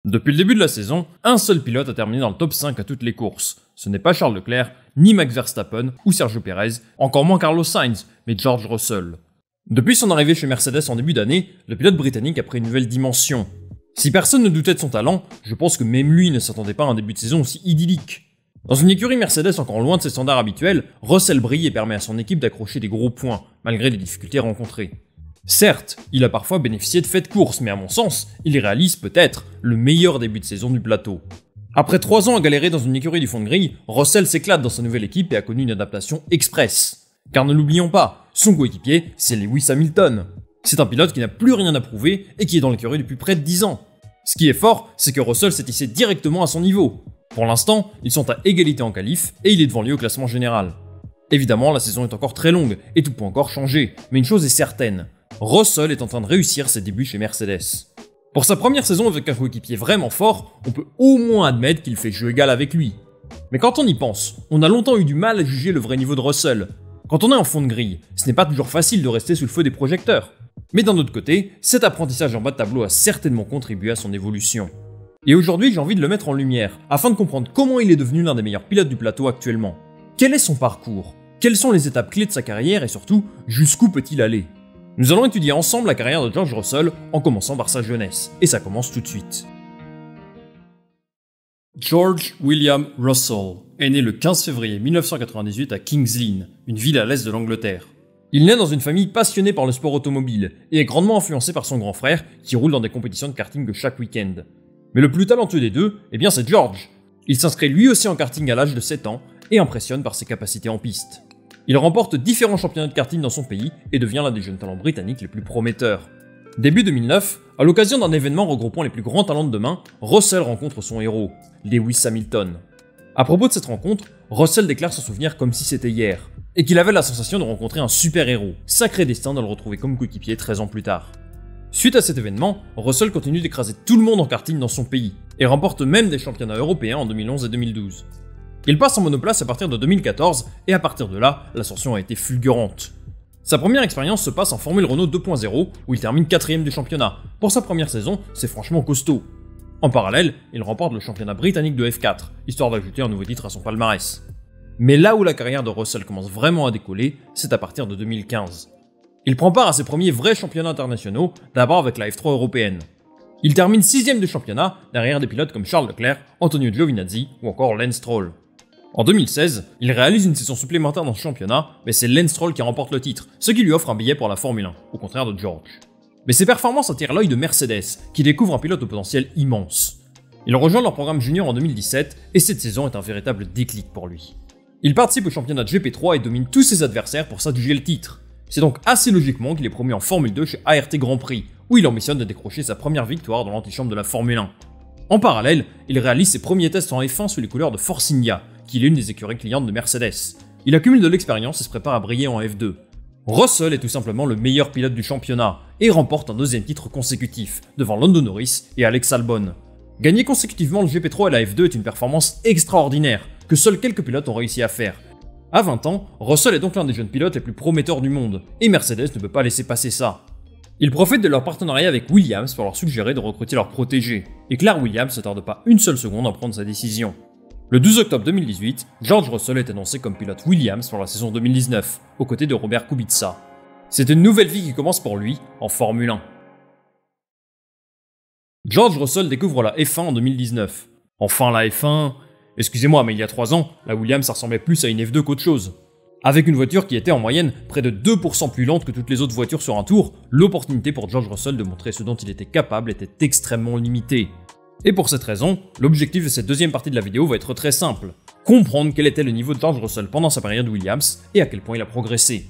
Depuis le début de la saison, un seul pilote a terminé dans le top 5 à toutes les courses. Ce n'est pas Charles Leclerc, ni Max Verstappen ou Sergio Perez, encore moins Carlos Sainz, mais George Russell. Depuis son arrivée chez Mercedes en début d'année, le pilote britannique a pris une nouvelle dimension. Si personne ne doutait de son talent, je pense que même lui ne s'attendait pas à un début de saison aussi idyllique. Dans une écurie Mercedes encore loin de ses standards habituels, Russell brille et permet à son équipe d'accrocher des gros points, malgré les difficultés rencontrées. Certes, il a parfois bénéficié de faits de course, mais à mon sens, il réalise peut-être le meilleur début de saison du plateau. Après 3 ans à galérer dans une écurie du fond de grille, Russell s'éclate dans sa nouvelle équipe et a connu une adaptation express. Car ne l'oublions pas, son coéquipier, c'est Lewis Hamilton. C'est un pilote qui n'a plus rien à prouver et qui est dans l'écurie depuis près de 10 ans. Ce qui est fort, c'est que Russell s'est hissé directement à son niveau. Pour l'instant, ils sont à égalité en qualif et il est devant lui au classement général. Évidemment, la saison est encore très longue et tout peut encore changer, mais une chose est certaine, Russell est en train de réussir ses débuts chez Mercedes. Pour sa première saison avec un coéquipier vraiment fort, on peut au moins admettre qu'il fait jeu égal avec lui. Mais quand on y pense, on a longtemps eu du mal à juger le vrai niveau de Russell. Quand on est en fond de grille, ce n'est pas toujours facile de rester sous le feu des projecteurs. Mais d'un autre côté, cet apprentissage en bas de tableau a certainement contribué à son évolution. Et aujourd'hui, j'ai envie de le mettre en lumière, afin de comprendre comment il est devenu l'un des meilleurs pilotes du plateau actuellement. Quel est son parcours? Quelles sont les étapes clés de sa carrière et surtout, jusqu'où peut-il aller? Nous allons étudier ensemble la carrière de George Russell en commençant par sa jeunesse, et ça commence tout de suite. George William Russell est né le 15 février 1998 à Kings Lynn, une ville à l'est de l'Angleterre. Il naît dans une famille passionnée par le sport automobile et est grandement influencé par son grand frère qui roule dans des compétitions de karting chaque week-end. Mais le plus talentueux des deux, c'est George. Il s'inscrit lui aussi en karting à l'âge de 7 ans et impressionne par ses capacités en piste. Il remporte différents championnats de karting dans son pays et devient l'un des jeunes talents britanniques les plus prometteurs. Début 2009, à l'occasion d'un événement regroupant les plus grands talents de demain, Russell rencontre son héros, Lewis Hamilton. À propos de cette rencontre, Russell déclare s'en souvenir comme si c'était hier, et qu'il avait la sensation de rencontrer un super-héros, sacré destin de le retrouver comme coéquipier 13 ans plus tard. Suite à cet événement, Russell continue d'écraser tout le monde en karting dans son pays, et remporte même des championnats européens en 2011 et 2012. Il passe en monoplace à partir de 2014, et à partir de là, l'ascension a été fulgurante. Sa première expérience se passe en Formule Renault 2.0, où il termine 4ème du championnat. Pour sa première saison, c'est franchement costaud. En parallèle, il remporte le championnat britannique de F4, histoire d'ajouter un nouveau titre à son palmarès. Mais là où la carrière de Russell commence vraiment à décoller, c'est à partir de 2015. Il prend part à ses premiers vrais championnats internationaux, d'abord avec la F3 européenne. Il termine 6ème du championnat, derrière des pilotes comme Charles Leclerc, Antonio Giovinazzi ou encore Lance Stroll. En 2016, il réalise une saison supplémentaire dans ce championnat, mais c'est Lance Stroll qui remporte le titre, ce qui lui offre un billet pour la Formule 1, au contraire de George. Mais ses performances attirent l'œil de Mercedes, qui découvre un pilote au potentiel immense. Il rejoint leur programme junior en 2017, et cette saison est un véritable déclic pour lui. Il participe au championnat de GP3 et domine tous ses adversaires pour s'adjuger le titre. C'est donc assez logiquement qu'il est promu en Formule 2 chez ART Grand Prix, où il ambitionne de décrocher sa première victoire dans l'antichambre de la Formule 1. En parallèle, il réalise ses premiers tests en F1 sous les couleurs de Force India, qui est l'une des écuries clientes de Mercedes. Il accumule de l'expérience et se prépare à briller en F2. Russell est tout simplement le meilleur pilote du championnat, et remporte un 2e titre consécutif, devant Lando Norris et Alex Albon. Gagner consécutivement le GP3 et la F2 est une performance extraordinaire, que seuls quelques pilotes ont réussi à faire. À 20 ans, Russell est donc l'un des jeunes pilotes les plus prometteurs du monde, et Mercedes ne peut pas laisser passer ça. Ils profitent de leur partenariat avec Williams pour leur suggérer de recruter leur protégé, et Clark Williams ne tarde pas une seule seconde à prendre sa décision. Le 12 octobre 2018, George Russell est annoncé comme pilote Williams pour la saison 2019, aux côtés de Robert Kubica. C'est une nouvelle vie qui commence pour lui, en Formule 1. George Russell découvre la F1 en 2019. Enfin la F1... Excusez-moi, mais il y a 3 ans, la Williams ressemblait plus à une F2 qu'autre chose. Avec une voiture qui était en moyenne près de 2% plus lente que toutes les autres voitures sur un tour, l'opportunité pour George Russell de montrer ce dont il était capable était extrêmement limitée. Et pour cette raison, l'objectif de cette deuxième partie de la vidéo va être très simple. Comprendre quel était le niveau de George Russell pendant sa période Williams et à quel point il a progressé.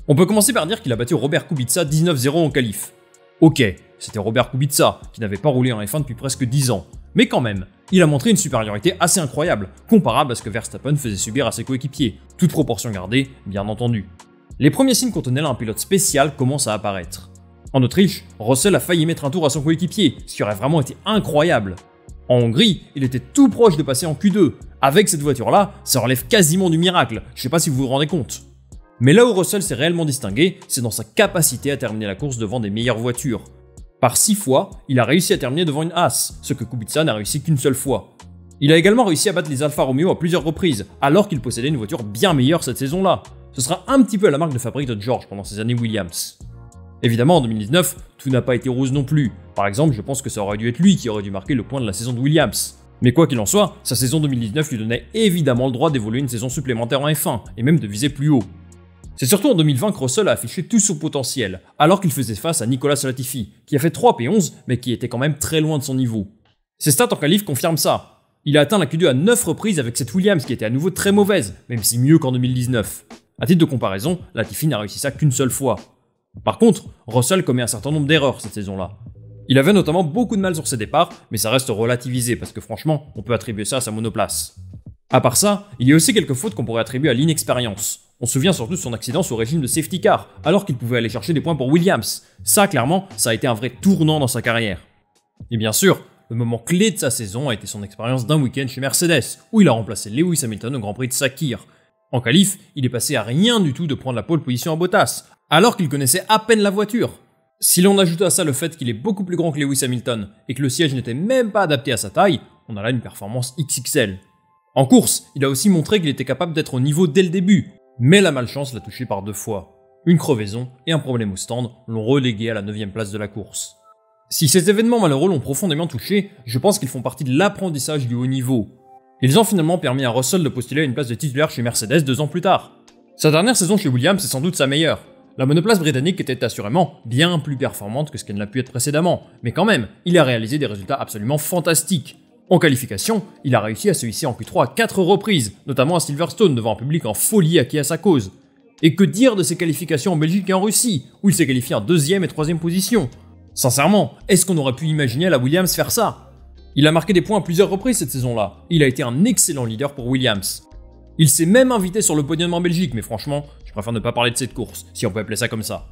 On peut commencer par dire qu'il a battu Robert Kubica 19-0 en qualif. Ok, c'était Robert Kubica, qui n'avait pas roulé en F1 depuis presque 10 ans. Mais quand même, il a montré une supériorité assez incroyable, comparable à ce que Verstappen faisait subir à ses coéquipiers, toute proportion gardée, bien entendu. Les premiers signes qu'on tenait là un pilote spécial commencent à apparaître. En Autriche, Russell a failli mettre un tour à son coéquipier, ce qui aurait vraiment été incroyable. En Hongrie, il était tout proche de passer en Q2. Avec cette voiture-là, ça relève quasiment du miracle, je sais pas si vous vous rendez compte. Mais là où Russell s'est réellement distingué, c'est dans sa capacité à terminer la course devant des meilleures voitures. Par 6 fois, il a réussi à terminer devant une Haas, ce que Kubica n'a réussi qu'une seule fois. Il a également réussi à battre les Alfa Romeo à plusieurs reprises, alors qu'il possédait une voiture bien meilleure cette saison-là. Ce sera un petit peu à la marque de fabrique de George pendant ces années Williams. Évidemment, en 2019, tout n'a pas été rose non plus. Par exemple, je pense que ça aurait dû être lui qui aurait dû marquer le point de la saison de Williams. Mais quoi qu'il en soit, sa saison 2019 lui donnait évidemment le droit d'évoluer une saison supplémentaire en F1, et même de viser plus haut. C'est surtout en 2020 que Russell a affiché tout son potentiel, alors qu'il faisait face à Nicolas Latifi, qui a fait 3 P11, mais qui était quand même très loin de son niveau. Ses stats en qualif confirment ça. Il a atteint la Q2 à 9 reprises avec cette Williams qui était à nouveau très mauvaise, même si mieux qu'en 2019. À titre de comparaison, Latifi n'a réussi ça qu'une seule fois. Par contre, Russell commet un certain nombre d'erreurs cette saison-là. Il avait notamment beaucoup de mal sur ses départs, mais ça reste relativisé parce que franchement, on peut attribuer ça à sa monoplace. À part ça, il y a aussi quelques fautes qu'on pourrait attribuer à l'inexpérience. On se souvient surtout de son accident sous régime de safety car, alors qu'il pouvait aller chercher des points pour Williams. Ça, clairement, ça a été un vrai tournant dans sa carrière. Et bien sûr, le moment clé de sa saison a été son expérience d'un week-end chez Mercedes, où il a remplacé Lewis Hamilton au Grand Prix de Sakir. En qualif, il est passé à rien du tout de prendre la pole position à Bottas, alors qu'il connaissait à peine la voiture. Si l'on ajoute à ça le fait qu'il est beaucoup plus grand que Lewis Hamilton et que le siège n'était même pas adapté à sa taille, on a là une performance XXL. En course, il a aussi montré qu'il était capable d'être au niveau dès le début, mais la malchance l'a touché par 2 fois. Une crevaison et un problème au stand l'ont relégué à la 9ème place de la course. Si ces événements malheureux l'ont profondément touché, je pense qu'ils font partie de l'apprentissage du haut niveau. Ils ont finalement permis à Russell de postuler à une place de titulaire chez Mercedes 2 ans plus tard. Sa dernière saison chez Williams est sans doute sa meilleure. La monoplace britannique était assurément bien plus performante que ce qu'elle n'a pu être précédemment, mais quand même, il a réalisé des résultats absolument fantastiques. En qualification, il a réussi à se hisser en Q3 à 4 reprises, notamment à Silverstone devant un public en folie acquis à sa cause. Et que dire de ses qualifications en Belgique et en Russie, où il s'est qualifié en 2ème et 3ème position. Sincèrement, est-ce qu'on aurait pu imaginer à la Williams faire ça? Il a marqué des points à plusieurs reprises cette saison-là, il a été un excellent leader pour Williams. Il s'est même invité sur le podium en Belgique, mais franchement, je préfère ne pas parler de cette course, si on peut appeler ça comme ça.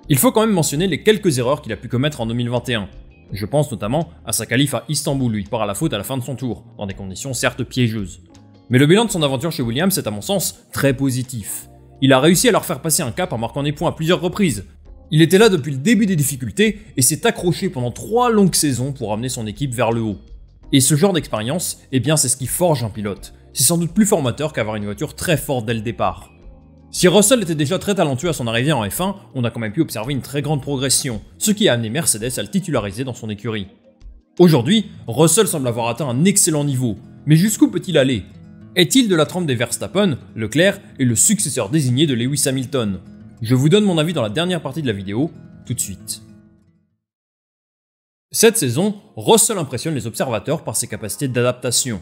Il faut quand même mentionner les quelques erreurs qu'il a pu commettre en 2021. Je pense notamment à sa qualif à Istanbul où il part à la faute à la fin de son tour, dans des conditions certes piégeuses. Mais le bilan de son aventure chez Williams est à mon sens très positif. Il a réussi à leur faire passer un cap en marquant des points à plusieurs reprises. Il était là depuis le début des difficultés et s'est accroché pendant 3 longues saisons pour amener son équipe vers le haut. Et ce genre d'expérience, eh bien c'est ce qui forge un pilote. C'est sans doute plus formateur qu'avoir une voiture très forte dès le départ. Si Russell était déjà très talentueux à son arrivée en F1, on a quand même pu observer une très grande progression, ce qui a amené Mercedes à le titulariser dans son écurie. Aujourd'hui, Russell semble avoir atteint un excellent niveau, mais jusqu'où peut-il aller? Est-il de la trempe des Verstappen, Leclerc et le successeur désigné de Lewis Hamilton? Je vous donne mon avis dans la dernière partie de la vidéo, tout de suite. Cette saison, Russell impressionne les observateurs par ses capacités d'adaptation.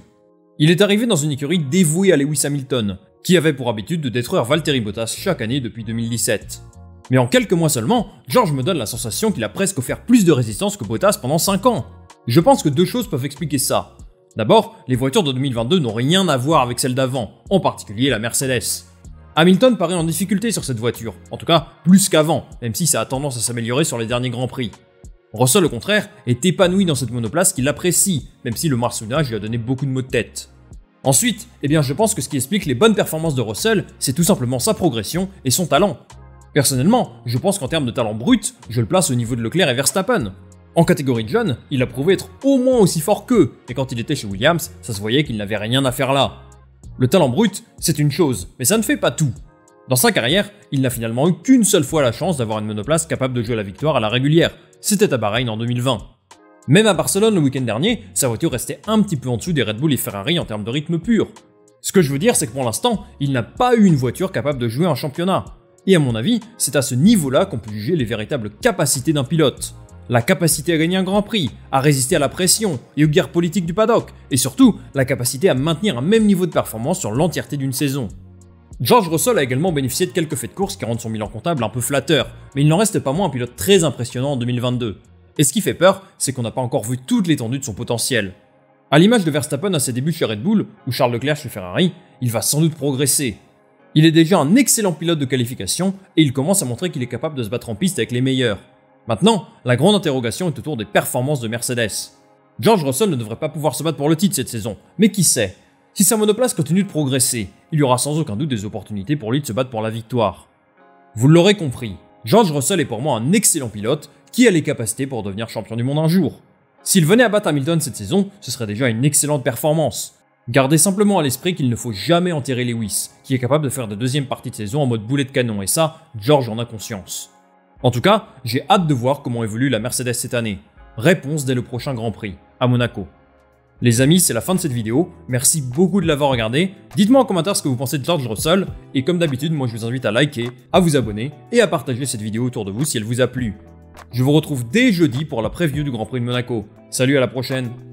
Il est arrivé dans une écurie dévouée à Lewis Hamilton, qui avait pour habitude de détruire Valtteri Bottas chaque année depuis 2017. Mais en quelques mois seulement, George me donne la sensation qu'il a presque offert plus de résistance que Bottas pendant 5 ans. Je pense que 2 choses peuvent expliquer ça. D'abord, les voitures de 2022 n'ont rien à voir avec celles d'avant, en particulier la Mercedes. Hamilton paraît en difficulté sur cette voiture, en tout cas plus qu'avant, même si ça a tendance à s'améliorer sur les derniers Grands Prix. Russell, au contraire, est épanoui dans cette monoplace qu'il apprécie, même si le marsounage lui a donné beaucoup de maux de tête. Ensuite, je pense que ce qui explique les bonnes performances de Russell, c'est tout simplement sa progression et son talent. Personnellement, je pense qu'en termes de talent brut, je le place au niveau de Leclerc et Verstappen. En catégorie de jeunes, il a prouvé être au moins aussi fort qu'eux, et quand il était chez Williams, ça se voyait qu'il n'avait rien à faire là. Le talent brut, c'est une chose, mais ça ne fait pas tout. Dans sa carrière, il n'a finalement eu qu'une seule fois la chance d'avoir une monoplace capable de jouer la victoire à la régulière, c'était à Bahreïn en 2020. Même à Barcelone le week-end dernier, sa voiture restait un petit peu en dessous des Red Bull et Ferrari en termes de rythme pur. Ce que je veux dire, c'est que pour l'instant, il n'a pas eu une voiture capable de jouer un championnat. Et à mon avis, c'est à ce niveau-là qu'on peut juger les véritables capacités d'un pilote. La capacité à gagner un grand prix, à résister à la pression et aux guerres politiques du paddock, et surtout, la capacité à maintenir un même niveau de performance sur l'entièreté d'une saison. George Russell a également bénéficié de quelques faits de course qui rendent son bilan comptable un peu flatteur, mais il n'en reste pas moins un pilote très impressionnant en 2022. Et ce qui fait peur, c'est qu'on n'a pas encore vu toute l'étendue de son potentiel. À l'image de Verstappen à ses débuts chez Red Bull, ou Charles Leclerc chez Ferrari, il va sans doute progresser. Il est déjà un excellent pilote de qualification, et il commence à montrer qu'il est capable de se battre en piste avec les meilleurs. Maintenant, la grande interrogation est autour des performances de Mercedes. George Russell ne devrait pas pouvoir se battre pour le titre cette saison, mais qui sait? Si sa monoplace continue de progresser, il y aura sans aucun doute des opportunités pour lui de se battre pour la victoire. Vous l'aurez compris, George Russell est pour moi un excellent pilote qui a les capacités pour devenir champion du monde un jour. S'il venait à battre Hamilton cette saison, ce serait déjà une excellente performance. Gardez simplement à l'esprit qu'il ne faut jamais enterrer Lewis, qui est capable de faire de deuxième partie de saison en mode boulet de canon, et ça, George en a conscience. En tout cas, j'ai hâte de voir comment évolue la Mercedes cette année. Réponse dès le prochain Grand Prix, à Monaco. Les amis, c'est la fin de cette vidéo, merci beaucoup de l'avoir regardé, dites-moi en commentaire ce que vous pensez de George Russell, et comme d'habitude, moi je vous invite à liker, à vous abonner, et à partager cette vidéo autour de vous si elle vous a plu. Je vous retrouve dès jeudi pour la preview du Grand Prix de Monaco. Salut, à la prochaine!